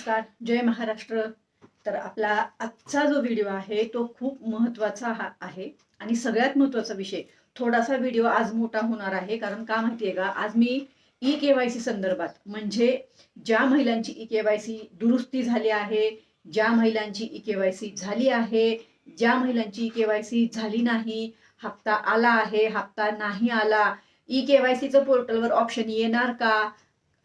नमस्कार, जय महाराष्ट्र। तर आपला आजचा जो व्हिडिओ आहे तो खूप महत्त्वाचा आहे आणि सगळ्यात महत्त्वाचा विषय। थोडासा व्हिडिओ आज मोठा होणार आहे, कारण का माहितीये का, आज मी ई-केवायसी संदर्भात, म्हणजे ज्या महिलांची ई-केवायसी दुरुस्ती झाली आहे, ज्या महिलांची ई-केवायसी झाली आहे, ज्या महिलांची ई-केवायसी झाली नाही, हप्ता आला आहे, हप्ता नाही आला, ई-केवायसीचं पोर्टलवर ऑप्शन येणार का,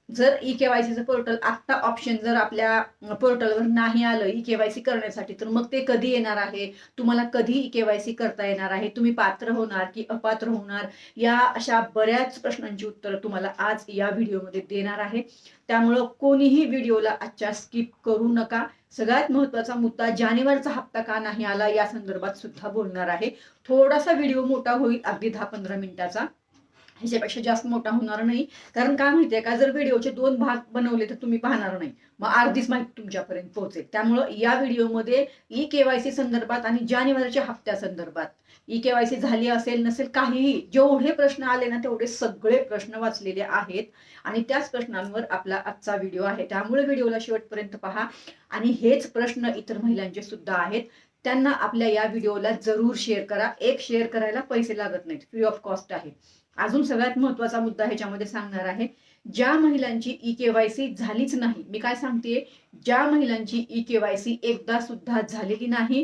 जर ई-केवायसीचं पोर्टल आत्ता ऑप्शन जर आपल्या पोर्टलवर नाही आलं ई-केवायसी करण्यासाठी, तर मग ते कधी येणार आहे, तुम्हाला कधी ई-केवायसी करता येणार आहे, तुम्ही पात्र होणार की अपात्र होणार, या अशा बऱ्याच प्रश्नांची उत्तरं तुम्हाला आज या व्हिडिओमध्ये देणार आहे। त्यामुळं कोणीही व्हिडिओला आजच्या स्किप करू नका। सगळ्यात महत्त्वाचा मुद्दा, जानेवारीचा हप्ता का नाही आला या संदर्भात सुद्धा बोलणार आहे। थोडासा व्हिडिओ मोठा होईल, अगदी 10-15 मिनिटाचा, ह्याच्यापेक्षा जास्त मोठा होणार नाही। कारण काय माहितीये का, जर व्हिडिओचे 2 भाग बनवले तर तुम्ही पाहणार नाही, मग अर्धीच माहिती तुमच्यापर्यंत पोहोचेल। त्यामुळं या व्हिडिओमध्ये ई-केवायसी संदर्भात आणि जानेवारीच्या हप्त्या संदर्भात, ई-केवायसी झाली असेल नसेल, काहीही जेवढे प्रश्न आले ना तेवढे सगळे प्रश्न वाचलेले आहेत आणि त्याच प्रश्नांवर आपला आजचा व्हिडिओ आहे। त्यामुळे व्हिडिओला शेवटपर्यंत पहा आणि हेच प्रश्न इतर महिलांचे सुद्धा आहेत, त्यांना आपल्या या व्हिडिओला जरूर शेअर करा। एक शेअर करायला पैसे लागत नाहीत, फ्री ऑफ कॉस्ट आहे। अजून सगळ्यात महत्त्वाचा मुद्दा ह्याच्यामध्ये सांगणार आहे, ज्या महिलांची ई-केवायसी झालीच नाही, मी काय सांगतेय, ज्या महिलांची ई-केवायसी एकदा सुद्धा झालेली नाही,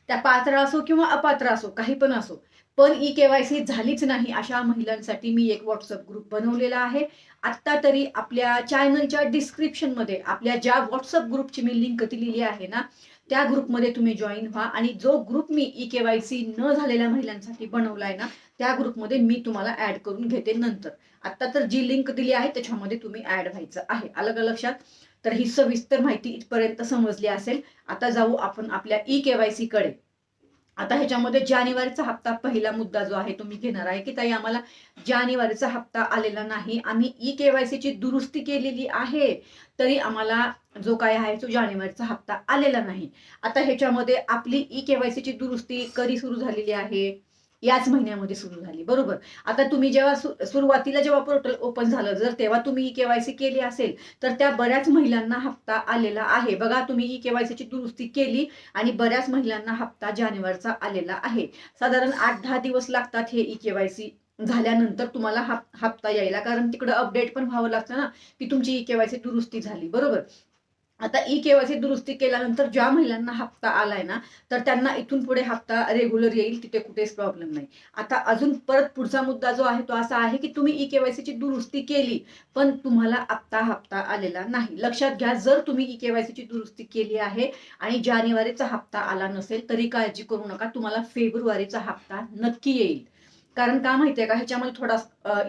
त्या पात्र असो किंवा अपात्र असो, काही पण असो, पण ई-केवायसी झालीच नाही, अशा महिलांसाठी मी एक व्हॉट्सअप ग्रुप बनवलेला आहे। आत्ता तरी आपल्या चॅनलच्या डिस्क्रिप्शन मध्ये आपल्या ज्या व्हॉट्सअप ग्रुपची मी लिंक दिलेली आहे ना, त्या ग्रुपमध्ये तुम्ही जॉईन व्हा आणि जो ग्रुप मी ई-केवायसी न झालेल्या महिलांसाठी बनवलाय ना, त्या ग्रुपमध्ये मी तुम्हाला ऍड करून घेते नंतर। आता तर जी लिंक दिली आहे त्याच्यामध्ये तुम्ही ऍड व्हायचं आहे, आलं का लक्षात? तर ही सविस्तर माहिती इथपर्यंत समजली असेल। आता जाऊ आपण आपल्या ई-केवायसी कडे। आता ह्याच्यामध्ये जानेवारीचा हप्ता पहिला मुद्दा जो आहे तो मी घेणार आहे, की ताई आम्हाला जानेवारीचा हप्ता आलेला नाही, आम्ही ई-केवायसीची दुरुस्ती केलेली आहे तरी आम्हाला जो काय आहे तो जानेवारीचा हप्ता आलेला नाही। आता ह्याच्यामध्ये आपली ई-केवायसीची दुरुस्ती कधी सुरू झालेली आहे, याच महिन्यामध्ये सुरू झाली, बरोबर। आता तुम्ही जेव्हा सुरुवातीला जेव्हा पोर्टल ओपन झालं, जर तेव्हा तुम्ही ई-केवायसी केली असेल तर त्या बऱ्याच महिलांना हप्ता आलेला आहे। बघा, तुम्ही ई-केवायसीची दुरुस्ती केली आणि बऱ्याच महिलांना हप्ता जानेवारीचा आलेला आहे। साधारण 8-10 दिवस लागतात हे ई-केवायसी झाल्यानंतर तुम्हाला हप्ता यायला, कारण तिकडे अपडेट पण व्हावं लागतं ना, की तुमची ई-केवायसी दुरुस्ती झाली, बरोबर। आता ई-केवायसी दुरुस्ती केल्यानंतर ज्या महिलांना हप्ता आलाय ना, तर त्यांना इथून पुढे हप्ता रेग्युलर येईल, तिथे कुठेच प्रॉब्लेम नाही। आता अजून परत पुढचा मुद्दा जो आहे तो असा आहे, की तुम्ही ई-केवायसीची दुरुस्ती केली पण तुम्हाला आत्ता हप्ता आलेला नाही। लक्षात घ्या, जर तुम्ही ई-केवायसीची दुरुस्ती केली आहे आणि जानेवारीचा हप्ता आला नसेल तरी काळजी करू नका, तुम्हाला फेब्रुवारीचा हप्ता नक्की येईल। कारण का माहितीये का, ह्याच्यामध्ये थोडा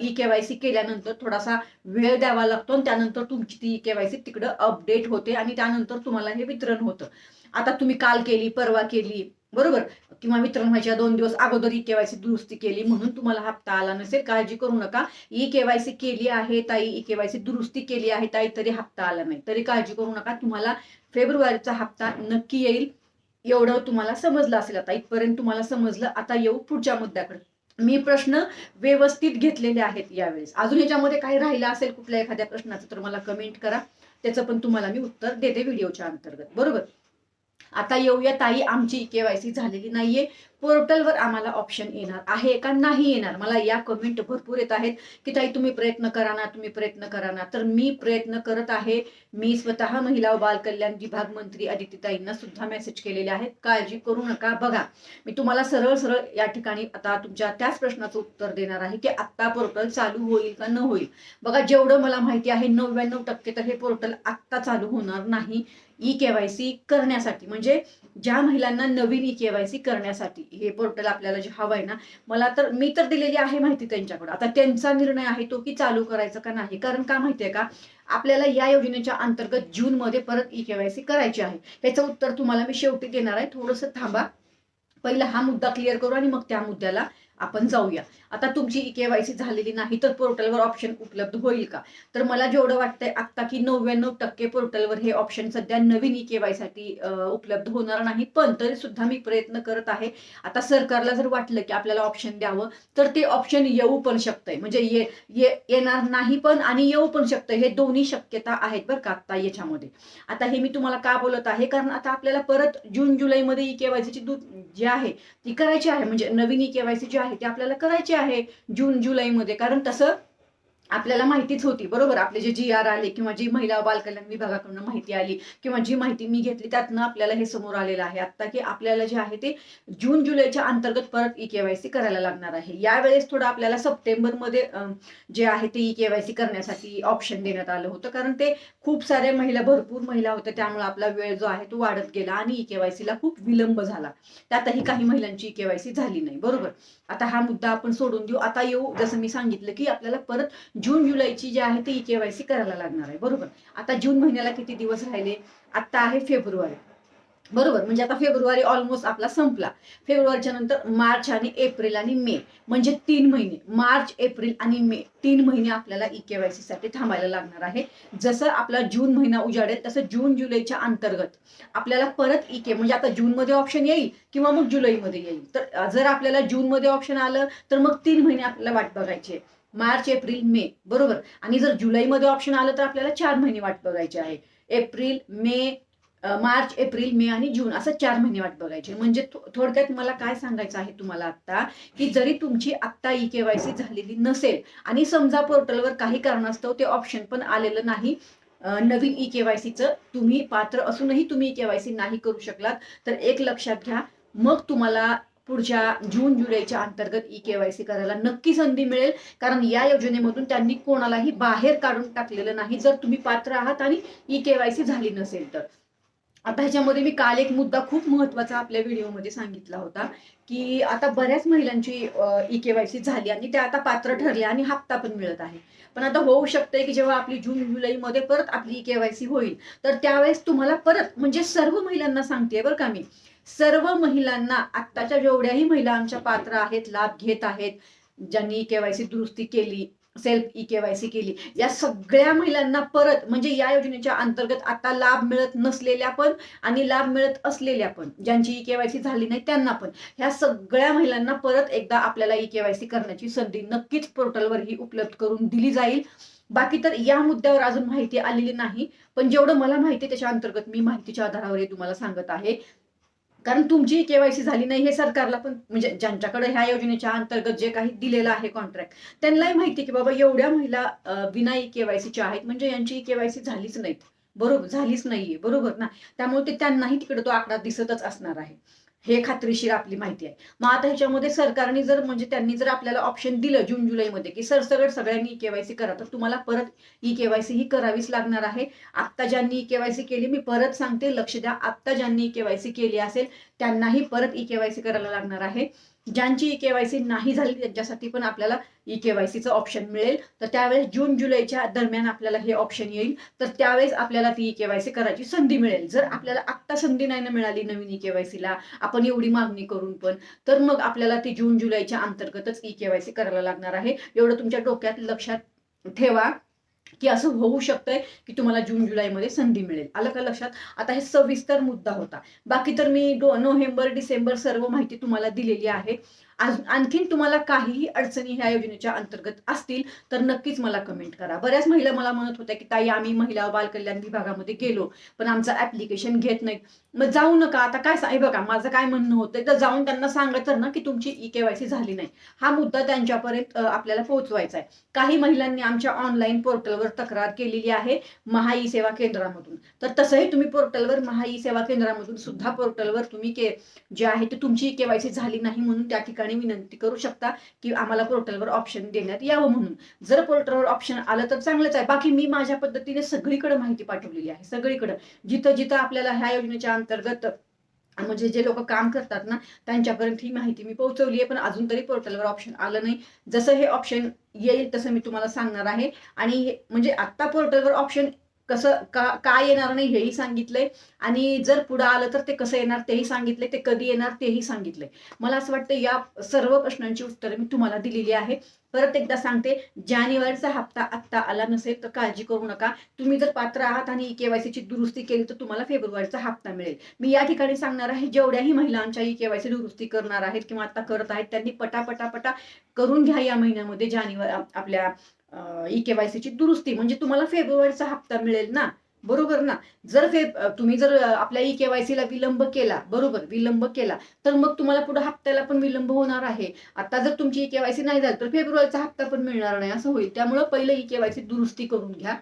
ई-केवायसी केल्यानंतर थोडासा वेळ द्यावा लागतो आणि त्यानंतर तुमची ती ई-केवायसी तिकडं अपडेट होते आणि त्यानंतर तुम्हाला हे वितरण होतं। आता तुम्ही काल केली, परवा केली, बरोबर, किंवा वितरण व्हायच्या 2 दिवस अगोदर ई-केवायसी दुरुस्ती केली म्हणून तुम्हाला हप्ता आला नसेल, काळजी करू नका। ई-केवायसी केली आहे ताई, ई-केवायसी दुरुस्ती केली आहे ताई, तरी हप्ता आला नाही तरी काळजी करू नका, तुम्हाला फेब्रुवारीचा हप्ता नक्की येईल। एवढं तुम्हाला समजलं असेल, आता इथपर्यंत तुम्हाला समजलं। आता येऊ पुढच्या मुद्द्याकडे। मी प्रश्न व्यवस्थित घेतलेले आहेत यावेळेस। अजून याच्यामध्ये काही राहिलं असेल कुठल्या एखाद्या प्रश्नाचं तर मला कमेंट करा, त्याचं पण तुम्हाला मी उत्तर देते व्हिडिओच्या अंतर्गत, बरोबर। आता येऊया, ताई आमची ई-केवायसी झालेली नाहीये, पोर्टलवर आम्हाला ऑप्शन येणार आहे का नाही येणार। मला या कमेंट भरपूर येत आहेत, की ताई तुम्ही प्रयत्न करा ना, तुम्ही प्रयत्न करा ना। तर मी प्रयत्न करत आहे। मी स्वतः महिला व बाल कल्याण विभाग मंत्री अदितीताईंना सुद्धा मेसेज केलेले आहेत, काळजी करू नका। बघा, मी तुम्हाला सरळ सरळ या ठिकाणी आता तुमच्या त्याच प्रश्नाचं उत्तर देणार आहे, की आत्ता पोर्टल चालू होईल का न होईल। बघा, जेवढं मला माहिती आहे 99% तर हे पोर्टल आत्ता चालू होणार नाही ई-केवायसी करण्यासाठी, म्हणजे ज्या महिलांना नवीन ई-केवायसी करण्यासाठी हे पोर्टल आपल्याला जे हवं आहे ना, मी तर दिलेली आहे माहिती त्यांच्याकडे। आता त्यांचा निर्णय आहे तो, की चालू करायचं का नाही। कारण का माहितीये का, आपल्याला या योजनेच्या अंतर्गत जून मध्ये परत ई-केवायसी करायची आहे। याचं उत्तर तुम्हाला मी शेवटी देणार आहे, थोडंसं थांबा, पहिला हा मुद्दा क्लिअर करू आणि मग त्या मुद्द्याला आपण जाऊया. आता तुमची केवायसी झालेली नाही तर पोर्टलवर ऑप्शन उपलब्ध होईल का? तर मला जेवढं वाटतंय आता की 99% पोर्टलवर हे ऑप्शन सध्या नवीन केवायसाठी उपलब्ध होणार नाही. पण तरी सुद्धा मी प्रयत्न करत आहे. आता सरकारला जर वाटलं की आपल्याला ऑप्शन द्यावं तर ते ऑप्शन येऊ पण शकतंय. म्हणजे येणार नाही पण आणि येऊ पण शकतं. हे दोन्ही शक्यता आहेत बरं का आता याच्यामध्ये. आता हे मी तुम्हाला का बोलत आहे, कारण आता आपल्याला परत जून जुलैमध्ये केवायसीची जी आहे ती करायची आहे. म्हणजे नवीन केवायसी जी आहे ती आपल्याला करायची आहे जून जुलैमध्ये. कारण तसं आपल्याला माहितीच होती बरोबर. आपले जे GR आले किंवा जी महिला बालकल्याण विभागाकडून माहिती आली किंवा जी माहिती मी घेतली त्यातनं आपल्याला हे समोर आलेलं आहे आता की आपल्याला जे आहे ते जून जुलैच्या अंतर्गत परत केवायसी करायला लागणार आहे. यावेळेस थोडं आपल्याला सप्टेंबरमध्ये जे आहे ते केवायसी करण्यासाठी ऑप्शन देण्यात आलं होतं, कारण ते खूप साऱ्या महिला, भरपूर महिला होत्या, त्यामुळे आपला वेळ जो आहे तो वाढत गेला आणि केवायसीला खूप विलंब झाला. त्यातही काही महिलांची केवायसी झाली नाही बरोबर. आता हा मुद्दा आपण सोडून देऊ. आता येऊ, जसं मी सांगितलं की आपल्याला परत जून जुलैची जी आहे ती केवायसी करायला लागणार आहे बरोबर. आता जून महिन्याला किती दिवस राहिले? आता आहे फेब्रुवारी बरोबर. म्हणजे आता फेब्रुवारी ऑलमोस्ट आपला संपला. फेब्रुवारीच्या नंतर मार्च आणि एप्रिल आणि मे, म्हणजे 3 महिने, मार्च एप्रिल आणि मे 3 महिने आपल्याला केवायसी साठी थांबायला लागणार आहे. जसं आपला जून महिना उजाडेल तसं जून जुलैच्या अंतर्गत आपल्याला परत म्हणजे आता जून मध्ये ऑप्शन येईल किंवा मग जुलैमध्ये येईल. तर जर आपल्याला जून मध्ये ऑप्शन आलं तर मग 3 महिने आपल्याला वाट बघायची आहे, मार्च एप्रिल मे बरोबर. आणि जर जुलैमध्ये ऑप्शन आलं तर आपल्याला 4 महिने वाट बघायची आहे, April May, March April May आणि जून, असं 4 महिने वाट बघायची. म्हणजे थोडक्यात मला काय सांगायचं आहे तुम्हाला आता, की जरी तुमची आत्ता केवायसी झालेली नसेल आणि समजा पोर्टलवर काही कारणास्तव ते ऑप्शन पण आलेलं नाही नवीन केवायसीचं, तुम्ही पात्र असूनही तुम्ही केवायसी नाही करू शकलात, तर एक लक्षात घ्या, मग तुम्हाला पुढच्या जून जुलैच्या अंतर्गत केवायसी करायला नक्की संधी मिळेल. कारण या योजनेमधून त्यांनी कोणालाही बाहेर काढून टाकलेलं नाही जर तुम्ही पात्र आहात आणि केवायसी झाली नसेल तर. आता ह्याच्यामध्ये मी काल एक मुद्दा खूप महत्वाचा आपल्या व्हिडिओमध्ये सांगितला होता की आता बऱ्याच महिलांची केवायसी झाली आणि त्या आता पात्र ठरल्या आणि हप्ता पण मिळत आहे. पण आता होऊ शकतंय की जेव्हा आपली जून जुलैमध्ये परत आपली केवायसी होईल तर त्यावेळेस तुम्हाला परत, म्हणजे सर्व महिलांना सांगते बरं का मी, सर्व महिलांना, आत्ताच्या जेवढ्याही महिला आमच्या पात्र आहेत, लाभ घेत आहेत, ज्यांनी केवायसी दुरुस्ती केली, सेल्फ केवायसी केली, या सगळ्या महिलांना परत, म्हणजे या योजनेच्या अंतर्गत आता लाभ मिळत नसलेल्या पण आणि लाभ मिळत असलेल्या पण, ज्यांची केवायसी झाली नाही त्यांना पण, ह्या सगळ्या महिलांना परत एकदा आपल्याला केवायसी करण्याची संधी नक्कीच पोर्टलवर ही उपलब्ध करून दिली जाईल. बाकी तर या मुद्द्यावर अजून माहिती आलेली नाही, पण जेवढं मला माहिती त्याच्या अंतर्गत मी माहितीच्या आधारावर हे तुम्हाला सांगत आहे. कारण तुमची केवायसी झाली नाही हे सरकारला पण, म्हणजे ज्यांच्याकडे ह्या योजनेच्या अंतर्गत जे काही दिलेलं आहे कॉन्ट्रॅक्ट, त्यांनाही माहिती की बाबा एवढ्या महिला बिना केवायसीच्या आहेत, म्हणजे यांची केवायसी झालीच नाहीत बरोबर, झालीच नाहीये बरोबर ना. त्यामुळे ते त्यांनाही तिकडे तो आकडा दिसतच असणार आहे, हे खात्रीशीर आपली माहिती आहे. मग आता ह्याच्यामध्ये सरकारने जर, म्हणजे त्यांनी जर आपल्याला ऑप्शन दिलं जून जुलैमध्ये की सरसकट सगळ्यांनी केवायसी करा, तर तुम्हाला परत केवायसी ही करावीच लागणार आहे. आत्ता ज्यांनी केवायसी केली, मी परत सांगते, लक्ष द्या, आत्ता ज्यांनी केवायसी केली असेल त्यांनाही परत केवायसी करायला लागणार आहे. ज्यांची केवायसी नाही झाली त्यांच्यासाठी पण आपल्याला केवायसीचं ऑप्शन मिळेल. तर त्यावेळेस जून जुलैच्या दरम्यान आपल्याला हे ऑप्शन येईल, तर त्यावेळेस आपल्याला ती केवायसी करायची संधी मिळेल. जर आपल्याला आत्ता संधी नाही ना मिळाली नवीन केवायसीला, आपण एवढी मागणी करून पण, तर मग आपल्याला ती जून जुलैच्या अंतर्गतच केवायसी करायला लागणार आहे. एवढं तुमच्या डोक्यात लक्षात ठेवा की असं होऊ शकतंय की तुम्हाला जून जुलैमध्ये संधी मिळेल. आलं का लक्षात? आता हे सविस्तर मुद्दा होता. बाकी तर मी नोव्हेंबर डिसेंबर सर्व माहिती तुम्हाला दिलेली आहे. आणखीन तुम्हाला काहीही अडचणी ह्या योजनेच्या अंतर्गत असतील तर नक्कीच मला कमेंट करा. बऱ्याच महिला मला म्हणत होत्या की ताई, आम्ही महिला बाल कल्याण विभागामध्ये गेलो पण आमचं ऍप्लिकेशन घेत नाहीत. मग जाऊ नका. आता काय बघा, माझं काय म्हणणं होतं, तर जाऊन त्यांना सांगायचं ना की तुमची केवायसी झाली नाही, हा मुद्दा त्यांच्यापर्यंत आपल्याला पोहोचवायचा आहे. काही महिलांनी आमच्या ऑनलाईन पोर्टलवर तक्रार केलेली आहे महा ई सेवा केंद्रामधून. तर तसंही तुम्ही पोर्टलवर, महा ई सेवा केंद्रामधून सुद्धा पोर्टलवर तुम्ही जे आहे ते तुमची केवायसी झाली नाही म्हणून त्या ठिकाणी विनंती करू शकता की आम्हाला पोर्टलवर ऑप्शन देण्यात यावं म्हणून. जर पोर्टलवर ऑप्शन आलं तर चांगलंच आहे. बाकी मी माझ्या पद्धतीने सगळीकडे माहिती पाठवलेली आहे, सगळीकडे जिथं जिथं आपल्याला ह्या योजनेच्या अंतर्गत, म्हणजे जे लोक काम करतात ना त्यांच्यापर्यंत ही माहिती मी पोहोचवली आहे. पण अजून तरी पोर्टलवर ऑप्शन आलं नाही. जसं हे ऑप्शन येईल तसं मी तुम्हाला सांगणार आहे. आणि म्हणजे आता पोर्टलवर ऑप्शन कसं का येणार नाही हेही सांगितलंय, आणि जर पुढे आलं तर ते कसं येणार तेही सांगितलंय, ते कधी येणार तेही सांगितलंय. मला असं वाटतं या सर्व प्रश्नांची उत्तरं मी तुम्हाला दिलेली आहे. परत एकदा सांगते, जानेवारीचा हप्ता आत्ता आला नसेल तर काळजी करू नका. तुम्ही जर पात्र आहात आणि केवायसीची दुरुस्ती केली तर तुम्हाला फेब्रुवारीचा हप्ता मिळेल. मी या ठिकाणी सांगणार आहे, जेवढ्याही महिला आमच्या केवायसी दुरुस्ती करणार आहेत किंवा आता करत आहेत त्यांनी पटापटा करून घ्या या महिन्यामध्ये जानेवारी आपल्या केवायसीची दुरुस्ती, म्हणजे तुम्हाला फेब्रुवारीचा हप्ता मिळेल ना, बरोबर ना. तुम्ही जर आपल्या केवायसीला विलंब केला, बरोबर, विलंब केला तर मग तुम्हाला पुढे हप्त्याला पण विलंब होणार आहे. आता जर तुमची केवायसी नाही झाली तर फेब्रुवारीचा हप्ता पण मिळणार नाही असं होईल. त्यामुळे पहिले केवायसी दुरुस्ती करून घ्या,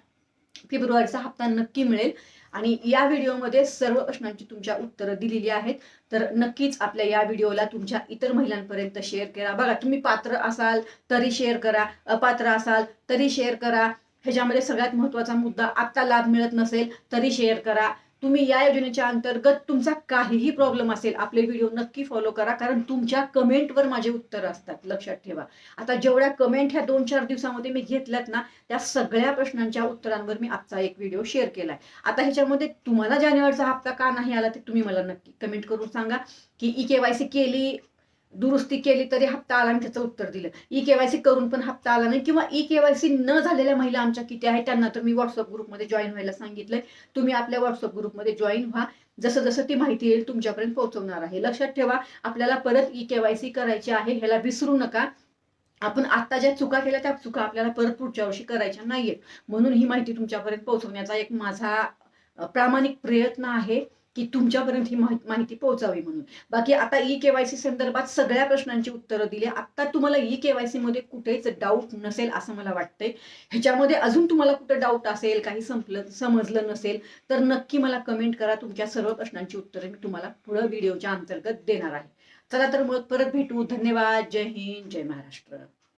फेब्रुवारीचा हप्ता नक्की मिळेल. आणि या व्हिडिओमध्ये सर्व प्रश्नांची तुमच्या उत्तरं दिलेली आहेत. तर नक्कीच आपल्या या व्हिडिओला तुमच्या इतर महिलांपर्यंत शेअर करा. बघा, तुम्ही पात्र असाल तरी शेअर करा, अपात्र असाल तरी शेअर करा. ह्याच्यामध्ये सगळ्यात महत्वाचा मुद्दा, आता लाभ मिळत नसेल तरी शेअर करा. तुम्ही या योजनेच्या अंतर्गत तुमचा काहीही प्रॉब्लेम असेल, आपले व्हिडिओ नक्की फॉलो करा, कारण तुमच्या कमेंटवर माझे उत्तर असतात, लक्षात ठेवा. आता जेवढ्या कमेंट ह्या 2-4 दिवसामध्ये मी घेतल्यात ना, त्या सगळ्या प्रश्नांच्या उत्तरांवर मी आजचा एक व्हिडिओ शेअर केलाय. आता ह्याच्यामध्ये तुम्हाला जानेवारीचा हप्ता का नाही आला ते तुम्ही मला नक्की कमेंट करून सांगा. की केवायसी केली, दुरुस्ती केली तरी हप्ता आला, आणि त्याचं उत्तर दिलं. केवायसी करून पण हप्ता आला नाही, किंवा केवायसी न झालेल्या महिला आमच्या किती आहेत त्यांना तर मी व्हॉट्सअप ग्रुपमध्ये जॉईन व्हायला सांगितलंय. तुम्ही आपल्या व्हॉट्सअप ग्रुपमध्ये जॉईन व्हा. जसं जसं ती माहिती येईल तुमच्यापर्यंत पोहोचवणार आहे. लक्षात ठेवा, आपल्याला परत केवायसी करायची आहे, ह्याला विसरू नका. आपण आता ज्या चुका केल्या त्या चुका आपल्याला परत पुढच्या वर्षी करायच्या नाहीयेत. म्हणून ही माहिती तुमच्यापर्यंत पोहोचवण्याचा एक माझा प्रामाणिक प्रयत्न आहे की तुमच्यापर्यंत ही माहिती पोहोचावी म्हणून. बाकी आता केवायसी संदर्भात सगळ्या प्रश्नांची उत्तरं दिली. आता तुम्हाला केवायसी मध्ये कुठेच डाऊट नसेल असं मला वाटतंय. ह्याच्यामध्ये अजून तुम्हाला कुठे डाऊट असेल, काही समजलं नसेल तर नक्की मला कमेंट करा. तुमच्या सर्व प्रश्नांची उत्तरं मी तुम्हाला पुढे व्हिडिओच्या अंतर्गत देणार आहे. चला तर मग परत भेटू. धन्यवाद. जय हिंद, जय महाराष्ट्र.